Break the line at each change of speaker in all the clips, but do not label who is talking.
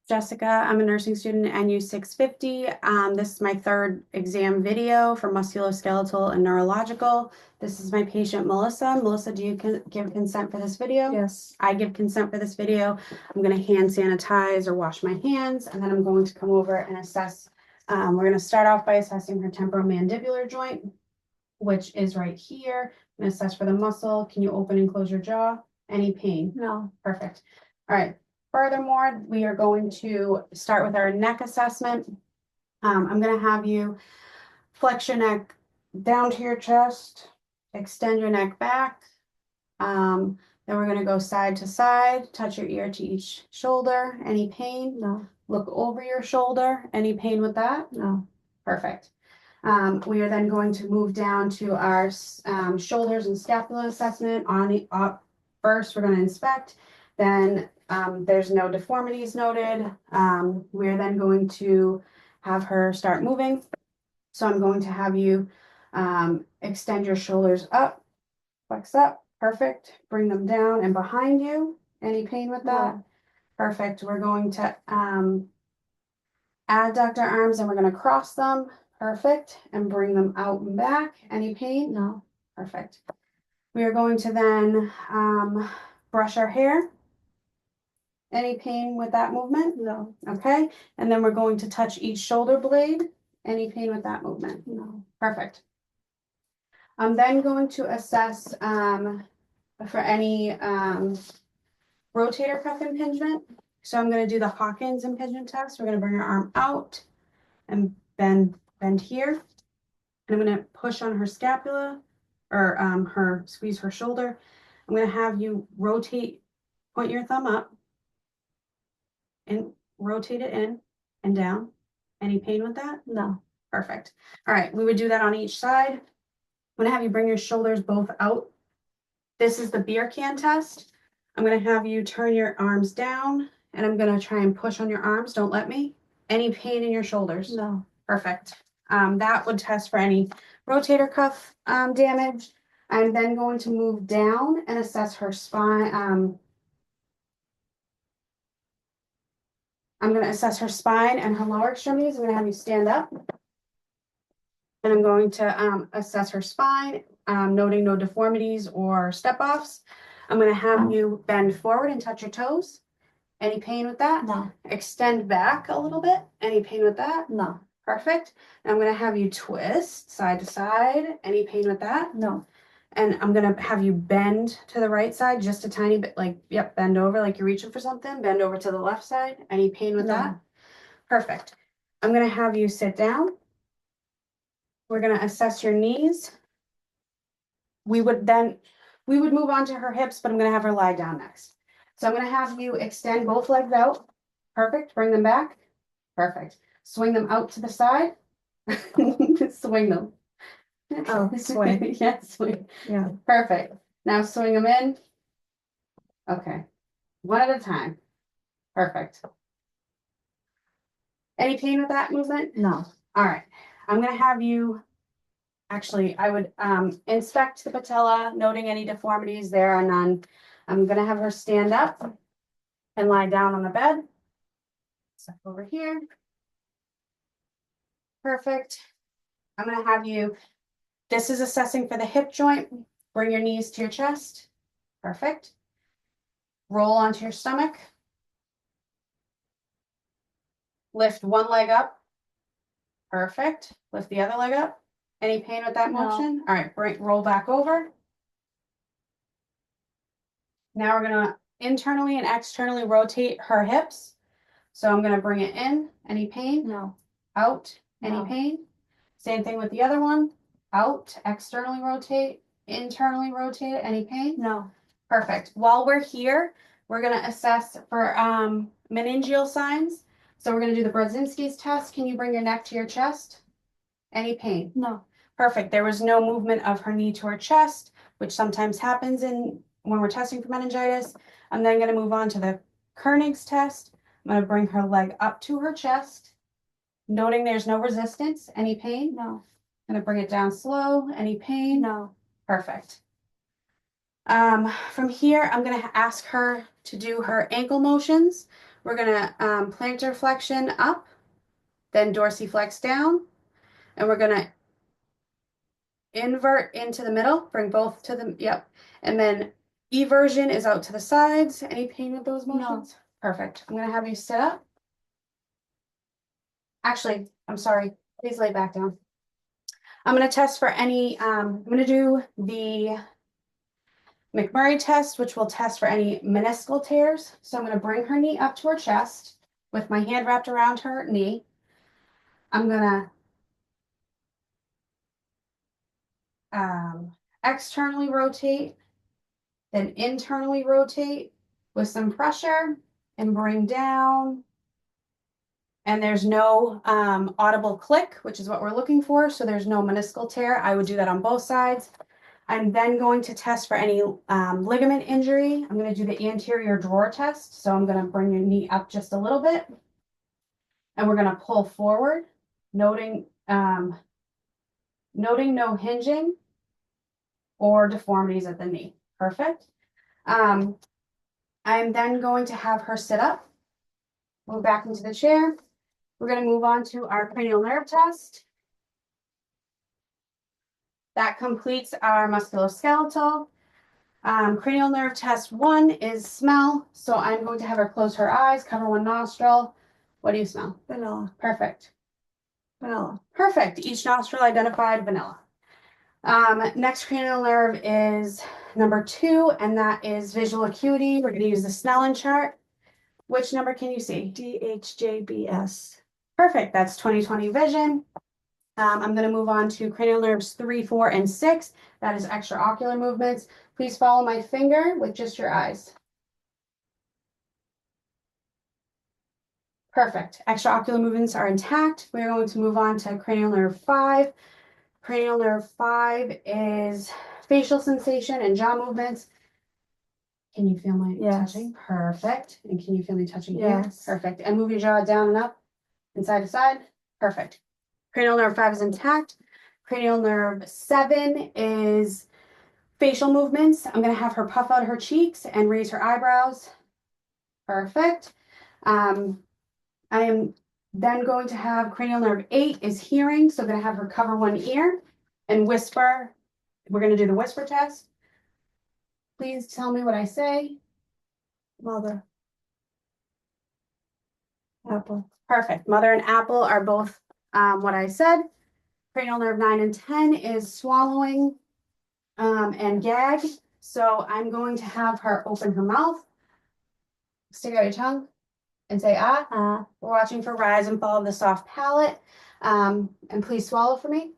Jessica. I'm a nursing student at NU 650. This is my third exam video for musculoskeletal and neurological. This is my patient, Melissa. Melissa, do you give consent for this video?
Yes.
I give consent for this video. I'm going to hand sanitize or wash my hands, and then I'm going to come over and assess. We're going to start off by assessing her temporomandibular joint, which is right here. I'm going to assess for the muscle. Can you open and close your jaw? Any pain?
No.
Perfect. All right. Furthermore, we are going to start with our neck assessment. I'm going to have you flex your neck down to your chest, extend your neck back. Then we're going to go side to side, touch your ear to each shoulder. Any pain?
No.
Look over your shoulder. Any pain with that?
No.
Perfect. We are then going to move down to our shoulders and scapula assessment. Up first, we're going to inspect. Then there's no deformities noted. We're then going to have her start moving. So I'm going to have you extend your shoulders up, flex up, perfect. Bring them down and behind you. Any pain with that?
No.
Perfect. We're going to adduct our arms and we're going to cross them. Perfect. And bring them out and back. Any pain?
No.
Perfect. We are going to then brush our hair. Any pain with that movement?
No.
Okay. And then we're going to touch each shoulder blade. Any pain with that movement?
No.
Perfect. I'm then going to assess for any rotator cuff impingement. So I'm going to do the Hawkins impingement test. We're going to bring our arm out and bend here. And I'm going to push on her scapula or squeeze her shoulder. I'm going to have you rotate, point your thumb up and rotate it in and down. Any pain with that?
No.
Perfect. All right, we would do that on each side. I'm going to have you bring your shoulders both out. This is the beer can test. I'm going to have you turn your arms down and I'm going to try and push on your arms. Don't let me. Any pain in your shoulders?
No.
Perfect. That would test for any rotator cuff damage. I'm then going to move down and assess her spine. I'm going to assess her spine and her lower extremities. I'm going to have you stand up. And I'm going to assess her spine, noting no deformities or step-offs. I'm going to have you bend forward and touch your toes. Any pain with that?
No.
Extend back a little bit. Any pain with that?
No.
Perfect. And I'm going to have you twist side to side. Any pain with that?
No.
And I'm going to have you bend to the right side just a tiny bit, like, yep, bend over like you're reaching for something. Bend over to the left side. Any pain with
No.
that? Perfect. I'm going to have you sit down. We're going to assess your knees. We would move on to her hips, but I'm going to have her lie down next. So I'm going to have you extend both legs out. Perfect. Bring them back. Perfect. Swing them out to the side. Swing them.
Oh, swing.
Yeah, swing.
Yeah.
Perfect. Now swing them in. Okay. One at a time. Perfect. Any pain with that movement?
No.
All right. I'm going to have you, actually, I would inspect the patella, noting any deformities. There are none. I'm going to have her stand up and lie down on the bed. Step over here. Perfect. I'm going to have you, this is assessing for the hip joint. Bring your knees to your chest. Perfect. Roll onto your stomach. Lift one leg up. Perfect. Lift the other leg up. Any pain with that
No.
motion? All right, roll back over. Now we're going to internally and externally rotate her hips. So I'm going to bring it in. Any pain?
No.
Out. Any
No.
pain? Same thing with the other one. Out. Externally rotate. Internally rotate it. Any pain?
No.
Perfect. While we're here, we're going to assess for meningeal signs. So we're going to do the Brodzinski's test. Can you bring your neck to your chest? Any pain?
No.
Perfect. There was no movement of her knee to her chest, which sometimes happens when we're testing for meningitis. I'm then going to move on to the Koenig's test. I'm going to bring her leg up to her chest, noting there's no resistance. Any pain?
No.
I'm going to bring it down slow. Any pain?
No.
Perfect. From here, I'm going to ask her to do her ankle motions. we're gonna plantar flexion up, then dorsiflex down, and we're gonna invert into the middle, bring both to the, yep. And then eversion is out to the sides. Any pain with those motions? No. Perfect. I'm gonna have you sit up. Actually, I'm sorry. Please lay back down. I'm gonna test for any, I'm gonna do the McMurray test, which will test for any meniscal tears. So I'm gonna bring her knee up to her chest with my hand wrapped around her knee. I'm gonna externally rotate, then internally rotate with some pressure and bring down. And there's no audible click, which is what we're looking for. So there's no meniscal tear. I would do that on both sides. I'm then going to test for any ligament injury. I'm going to do the anterior drawer test. So I'm going to bring your knee up just a little bit. And we're going to pull forward, noting no hinging or deformities at the knee. Perfect. I'm then going to have her sit up, move back into the chair. We're going to move on to our cranial nerve test. That completes our musculoskeletal. Cranial nerve test 1 is smell. So I'm going to have her close her eyes, cover one nostril. What do you smell?
Vanilla.
Perfect.
Vanilla.
Perfect. Each nostril identified vanilla. Next cranial nerve is number 2, and that is visual acuity. We're going to use the Snellen chart. Which number can you see?
DHJBS.
Perfect. That's 20/20 vision. I'm going to move on to cranial nerves 3, 4, and 6. That is extraocular movements. Please follow my finger with just your eyes. Perfect. Extraocular movements are intact. We're going to move on to cranial nerve 5. Cranial nerve 5 is facial sensation and jaw movements. Can you feel my touching? Perfect. And can you feel me touching here? Perfect. And move your jaw down and up and side to side. Perfect. Cranial nerve 5 is intact. Cranial nerve 7 is facial movements. I'm going to have her puff out her cheeks and raise her eyebrows. Perfect. I am then going to have cranial nerve 8 is hearing. So I'm going to have her cover one ear and whisper. We're going to do the whisper test. Please tell me what I say.
Mother. Apple.
Perfect. Mother and apple are both what I said. Cranial nerve 9 and 10 is swallowing and gag. So I'm going to have her open her mouth, stick out your tongue, and say ah. We're watching for rise and fall of the soft palate. And please swallow for me.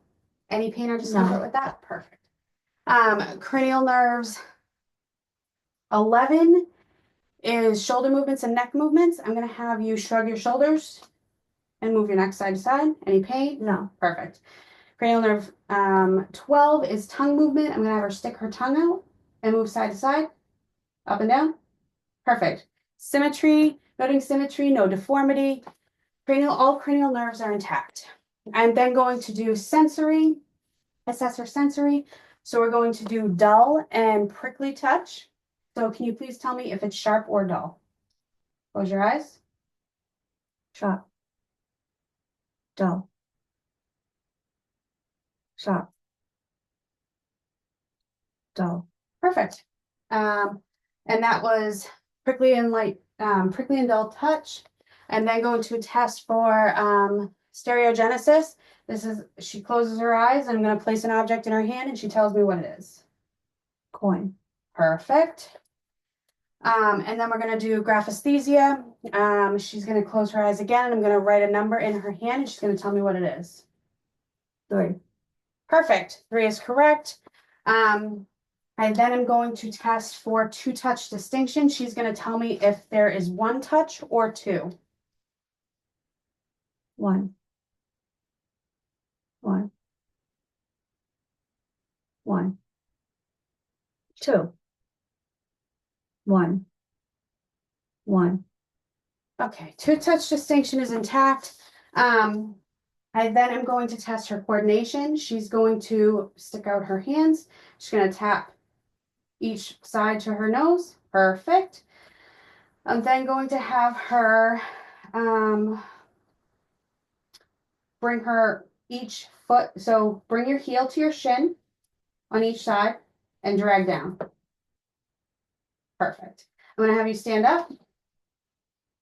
Any pain or discomfort with that? Perfect. Cranial nerves 11 is shoulder movements and neck movements. I'm going to have you shrug your shoulders and move your neck side to side. Any pain?
No.
Perfect. Cranial nerve 12 is tongue movement. I'm going to have her stick her tongue out and move side to side, up and down. Perfect. Symmetry, noting symmetry, no deformity. All cranial nerves are intact. I'm then going to do sensory, assess her sensory. So we're going to do dull and prickly touch. So can you please tell me if it's sharp or dull? Close your eyes.
Sharp. Dull. Sharp. Dull.
Perfect. And that was prickly and prickly and dull touch. And then going to a test for stereogenesis. She closes her eyes and I'm going to place an object in her hand and she tells me what it is.
Coin.
Perfect. And then we're going to do graphesthesia. She's going to close her eyes again and I'm going to write a number in her hand and she's going to tell me what it is.
3.
Perfect. 3 is correct. I then am going to test for 2-touch distinction. She's going to tell me if there is 1 touch or 2.
1. 1. 1. 2. 1. 1.
Okay, 2-touch distinction is intact. I then am going to test her coordination. She's going to stick out her hands. She's going to tap each side to her nose. Perfect. I'm then going to have her bring her each foot. So bring your heel to your shin on each side and drag down. Perfect. I'm going to have you stand up.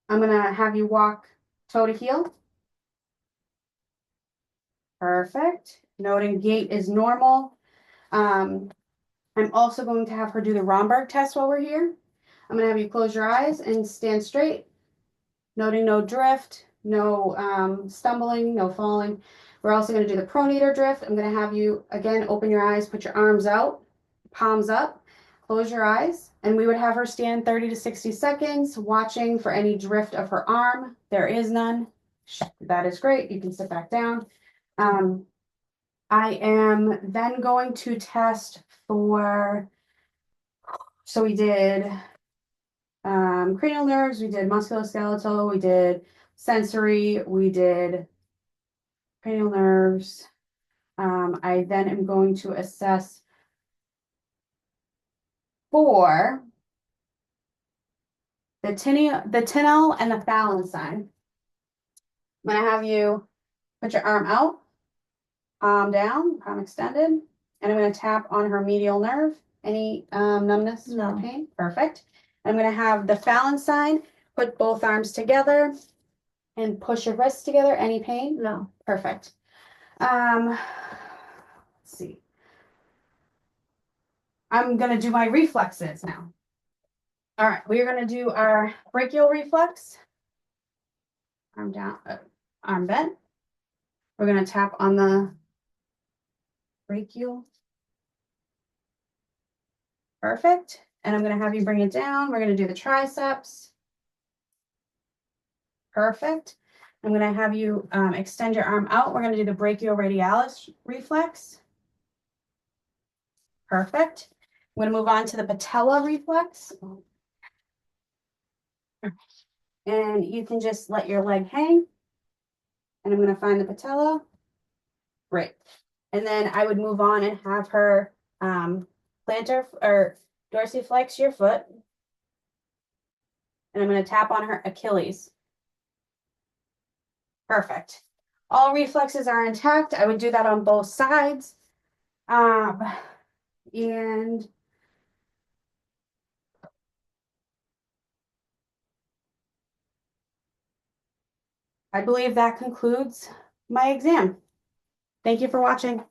I'm going to have you walk toe to heel. Perfect. Noting gait is normal. I'm also going to have her do the Romberg test while we're here. I'm going to have you close your eyes and stand straight, noting no drift, no stumbling, no falling. We're also going to do the pronator drift. I'm going to have you, again, open your eyes, put your arms out, palms up, close your eyes, and we would have her stand 30 to 60 seconds, watching for any drift of her arm. There is none. That is great. You can sit back down. I am then going to test for, so we did cranial nerves, we did musculoskeletal, we did sensory, we did cranial nerves. I then am going to assess for the tinel and the Fallon sign. I'm gonna have you put your arm out, palm down, palm extended, and I'm gonna tap on her medial nerve. Any numbness or
No.
pain? Perfect. I'm gonna have the Fallon sign, put both arms together and push your wrists together. Any pain?
No.
Perfect. Let's see. I'm gonna do my reflexes now. All right, we are gonna do our brachial reflex. Arm down, arm bent. We're gonna tap on the brachial. Perfect. And I'm gonna have you bring it down. We're gonna do the triceps. Perfect. I'm gonna have you extend your arm out. We're gonna do the brachioradialis reflex. Perfect. I'm gonna move on to the patella reflex. And you can just let your leg hang. And I'm gonna find the patella. Great. And then I would move on and have her plantar or dorsiflex your foot. And I'm gonna tap on her Achilles. Perfect. All reflexes are intact. I would do that on both sides. And I believe that concludes my exam. Thank you for watching.